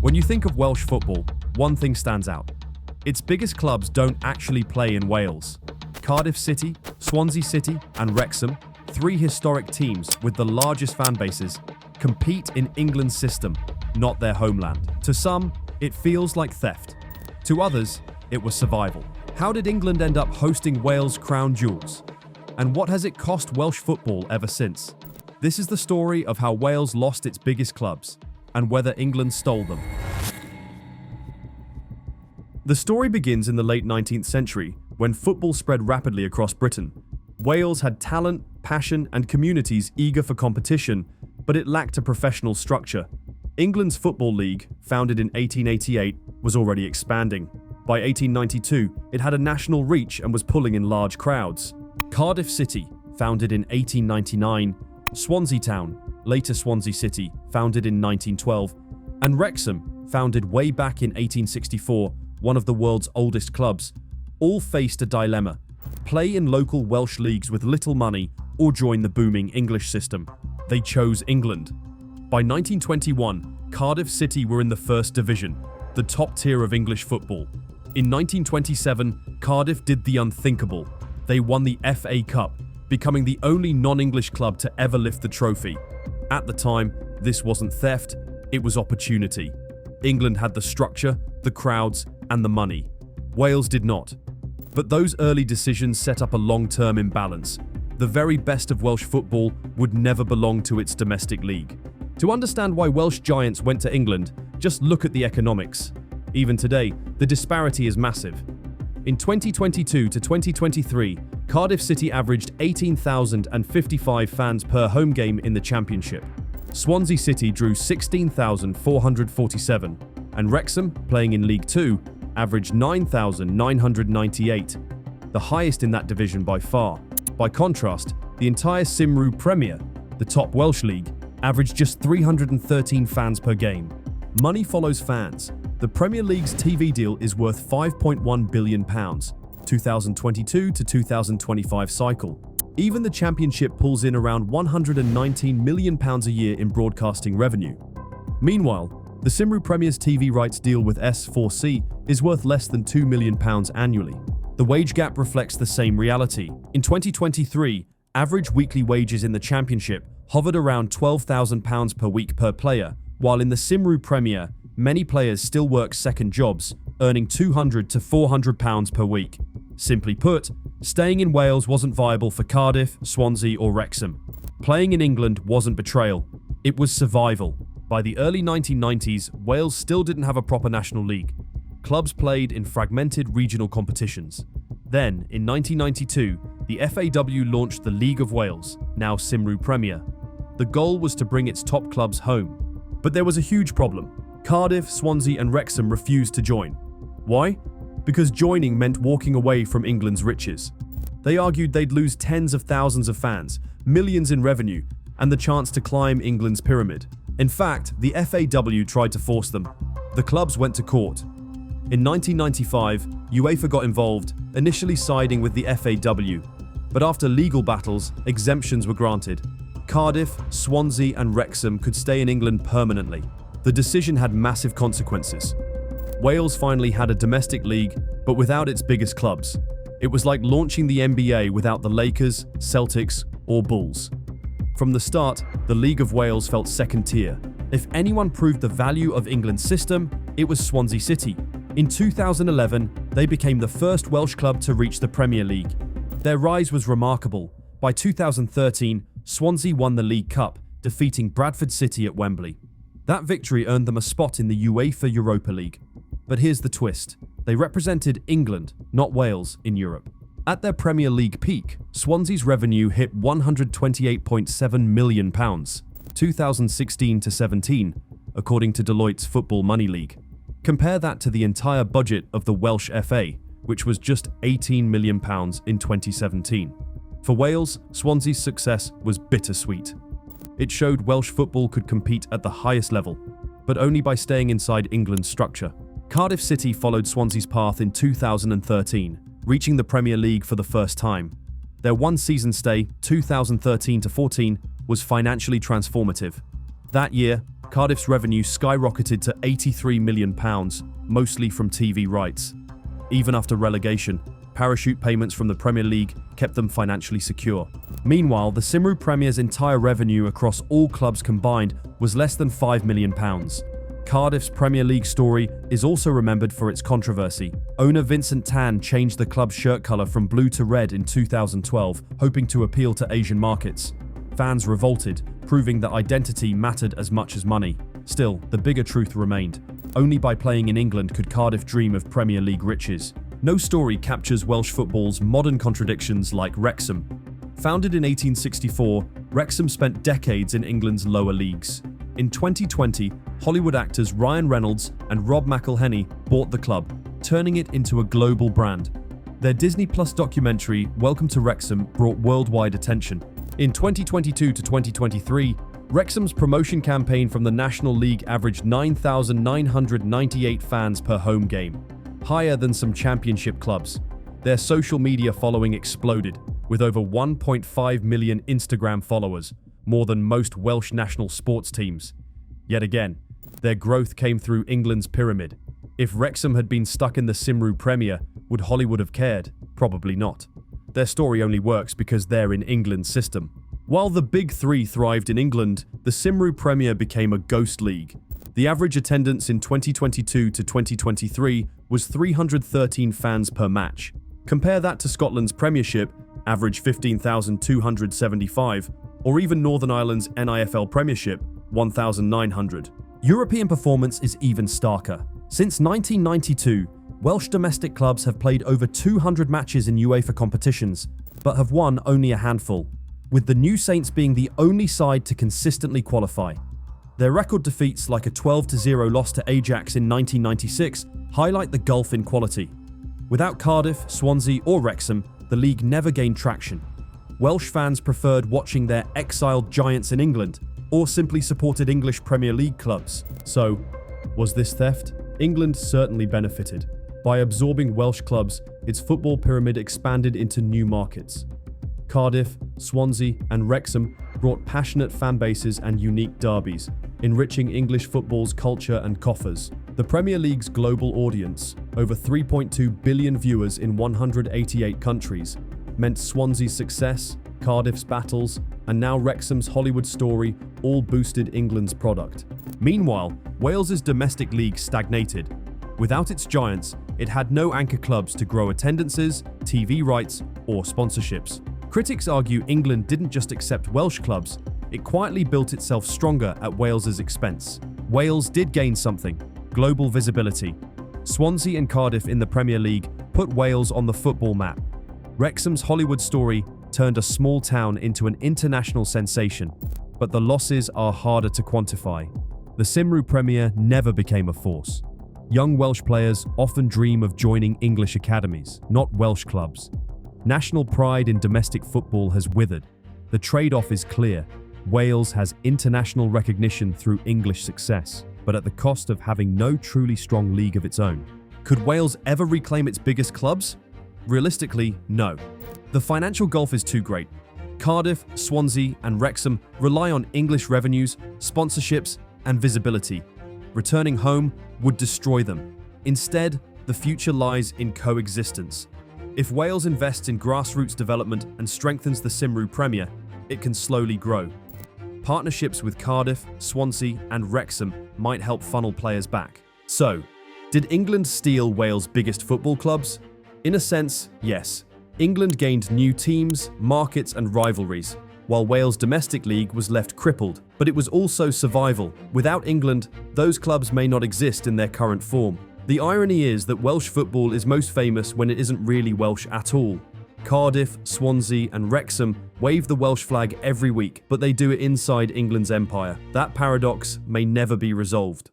When you think of Welsh football, one thing stands out. Its biggest clubs don't actually play in Wales. Cardiff City, Swansea City, and Wrexham, three historic teams with the largest fan bases, compete in England's system, not their homeland. To some, it feels like theft. To others, it was survival. How did England end up hosting Wales' crown jewels? And what has it cost Welsh football ever since? This is the story of how Wales lost its biggest clubs, and whether England stole them. The story begins in the late 19th century, when football spread rapidly across Britain. Wales had talent, passion, and communities eager for competition, but it lacked a professional structure. England's Football League, founded in 1888, was already expanding. By 1892, it had a national reach and was pulling in large crowds. Cardiff City, founded in 1899, Swansea Town, later Swansea City, founded in 1912, and Wrexham, founded way back in 1864, one of the world's oldest clubs, all faced a dilemma: play in local Welsh leagues with little money or join the booming English system. They chose England. By 1921, Cardiff City were in the first division, the top tier of English football. In 1927, Cardiff did the unthinkable. They won the FA Cup, becoming the only non-English club to ever lift the trophy. At the time, this wasn't theft, it was opportunity. England had the structure, the crowds, and the money. Wales did not. But those early decisions set up a long-term imbalance. The very best of Welsh football would never belong to its domestic league. To understand why Welsh giants went to England, just look at the economics. Even today, the disparity is massive. In 2022 to 2023, Cardiff City averaged 18,055 fans per home game in the Championship. Swansea City drew 16,447, and Wrexham, playing in League Two, averaged 9,998, the highest in that division by far. By contrast, the entire Cymru Premier, the top Welsh league, averaged just 313 fans per game. Money follows fans. The Premier League's TV deal is worth £5.1 billion, 2022 to 2025 cycle. Even the Championship pulls in around £119 million a year in broadcasting revenue. Meanwhile, the Cymru Premier's TV rights deal with S4C is worth less than £2 million annually. The wage gap reflects the same reality. In 2023, average weekly wages in the Championship hovered around £12,000 per week per player, while in the Cymru Premier, many players still work second jobs, earning £200 to £400 per week. Simply put, staying in Wales wasn't viable for Cardiff, Swansea, or Wrexham. Playing in England wasn't betrayal, it was survival. By the early 1990s, Wales still didn't have a proper national league. Clubs played in fragmented regional competitions. Then, in 1992, the FAW launched the League of Wales, now Cymru Premier. The goal was to bring its top clubs home. But there was a huge problem. Cardiff, Swansea, and Wrexham refused to join. Why? Because joining meant walking away from England's riches. They argued they'd lose tens of thousands of fans, millions in revenue, and the chance to climb England's pyramid. In fact, the FAW tried to force them. The clubs went to court. In 1995, UEFA got involved, initially siding with the FAW, but after legal battles, exemptions were granted. Cardiff, Swansea, and Wrexham could stay in England permanently. The decision had massive consequences. Wales finally had a domestic league, but without its biggest clubs. It was like launching the NBA without the Lakers, Celtics, or Bulls. From the start, the League of Wales felt second tier. If anyone proved the value of England's system, it was Swansea City. In 2011, they became the first Welsh club to reach the Premier League. Their rise was remarkable. By 2013, Swansea won the League Cup, defeating Bradford City at Wembley. That victory earned them a spot in the UEFA Europa League. But here's the twist. They represented England, not Wales, in Europe. At their Premier League peak, Swansea's revenue hit £128.7 million, 2016 to 17, according to Deloitte's Football Money League. Compare that to the entire budget of the Welsh FA, which was just £18 million in 2017. For Wales, Swansea's success was bittersweet. It showed Welsh football could compete at the highest level, but only by staying inside England's structure. Cardiff City followed Swansea's path in 2013, reaching the Premier League for the first time. Their one-season stay, 2013-14, was financially transformative. That year, Cardiff's revenue skyrocketed to £83 million, mostly from TV rights. Even after relegation, parachute payments from the Premier League kept them financially secure. Meanwhile, the Cymru Premier's entire revenue across all clubs combined was less than £5 million. Cardiff's Premier League story is also remembered for its controversy. Owner Vincent Tan changed the club's shirt colour from blue to red in 2012, hoping to appeal to Asian markets. Fans revolted, proving that identity mattered as much as money. Still, the bigger truth remained. Only by playing in England could Cardiff dream of Premier League riches. No story captures Welsh football's modern contradictions like Wrexham. Founded in 1864, Wrexham spent decades in England's lower leagues. In 2020, Hollywood actors Ryan Reynolds and Rob McElhenney bought the club, turning it into a global brand. Their Disney Plus documentary, Welcome to Wrexham, brought worldwide attention. In 2022 to 2023, Wrexham's promotion campaign from the National League averaged 9,998 fans per home game, higher than some championship clubs. Their social media following exploded, with over 1.5 million Instagram followers, more than most Welsh national sports teams. Yet again, their growth came through England's pyramid. If Wrexham had been stuck in the Cymru Premier, would Hollywood have cared? Probably not. Their story only works because they're in England's system. While the Big Three thrived in England, the Cymru Premier became a ghost league. The average attendance in 2022 to 2023 was 313 fans per match. Compare that to Scotland's Premiership, average 15,275, or even Northern Ireland's NIFL Premiership, 1,900. European performance is even starker. Since 1992, Welsh domestic clubs have played over 200 matches in UEFA competitions, but have won only a handful, with the New Saints being the only side to consistently qualify. Their record defeats, like a 12-0 loss to Ajax in 1996, highlight the gulf in quality. Without Cardiff, Swansea or Wrexham, the league never gained traction. Welsh fans preferred watching their exiled giants in England, or simply supported English Premier League clubs. So, was this theft? England certainly benefited. By absorbing Welsh clubs, its football pyramid expanded into new markets. Cardiff, Swansea and Wrexham brought passionate fan bases and unique derbies, enriching English football's culture and coffers. The Premier League's global audience, over 3.2 billion viewers in 188 countries, meant Swansea's success, Cardiff's battles, and now Wrexham's Hollywood story all boosted England's product. Meanwhile, Wales's domestic league stagnated. Without its giants, it had no anchor clubs to grow attendances, TV rights, or sponsorships. Critics argue England didn't just accept Welsh clubs, it quietly built itself stronger at Wales's expense. Wales did gain something: global visibility. Swansea and Cardiff in the Premier League put Wales on the football map. Wrexham's Hollywood story turned a small town into an international sensation, but the losses are harder to quantify. The Cymru Premier never became a force. Young Welsh players often dream of joining English academies, not Welsh clubs. National pride in domestic football has withered. The trade-off is clear. Wales has international recognition through English success, but at the cost of having no truly strong league of its own. Could Wales ever reclaim its biggest clubs? Realistically, no. The financial gulf is too great. Cardiff, Swansea, and Wrexham rely on English revenues, sponsorships, and visibility. Returning home would destroy them. Instead, the future lies in coexistence. If Wales invests in grassroots development and strengthens the Cymru Premier, it can slowly grow. Partnerships with Cardiff, Swansea, and Wrexham might help funnel players back. So, did England steal Wales' biggest football clubs? In a sense, yes. England gained new teams, markets, and rivalries, while Wales' domestic league was left crippled. But it was also survival. Without England, those clubs may not exist in their current form. The irony is that Welsh football is most famous when it isn't really Welsh at all. Cardiff, Swansea, and Wrexham wave the Welsh flag every week, but they do it inside England's empire. That paradox may never be resolved.